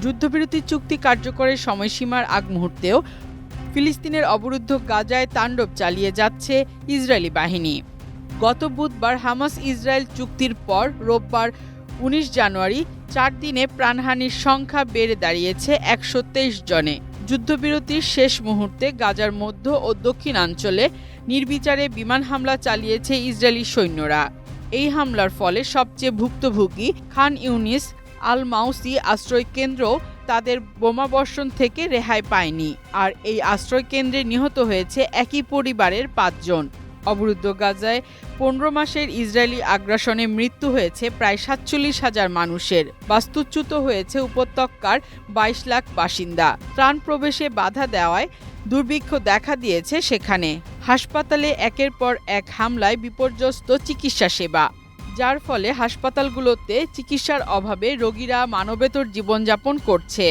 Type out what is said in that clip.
যুদ্ধবিরতি চুক্তি কার্যকরের সময়সীমার আগ মুহূর্তেও ফিলিস্তিনের অবরুদ্ধ গাজায় তাণ্ডব চালিয়ে যাচ্ছে ইসরায়েলি বাহিনী। গত বুধবার হামাস ইসরায়েল চুক্তির পর রোববার ১৯ জানুয়ারি ৪ দিনে প্রাণহানির সংখ্যা বেড়ে দাঁড়িয়েছে ১২৩ জনে। যুদ্ধবিরতির শেষ মুহূর্তে গাজার মধ্য ও দক্ষিণাঞ্চলে নির্বিচারে বিমান হামলা চালিয়েছে ইসরায়েলি সৈন্যরা। এই হামলার ফলে সবচেয়ে ভুক্তভোগী খান ইউনিস আল মাউসি আশ্রয়কেন্দ্র তাদের বোমাবর্ষণ থেকে রেহাই পায়নি। আর এই আশ্রয়কেন্দ্রে নিহত হয়েছে একই পরিবারের ৫ জন। অবরুদ্ধ গাজায় ১৫ মাসের ইসরায়েলি আগ্রাসনে মৃত্যু হয়েছে প্রায় ৪৭,০০০ মানুষের। বাস্তুচ্যুত হয়েছে উপত্যকার ২২ লাখ বাসিন্দা। ত্রাণ প্রবেশে বাধা দেওয়ায় দুর্ভিক্ষ দেখা দিয়েছে সেখানে। হাসপাতালে একের পর এক হামলায় বিপর্যস্ত চিকিৎসা সেবা, যার ফলে হাসপাতালগুলোতে চিকিৎসার অভাবে রোগীরা মানবেতর জীবনযাপন করছে।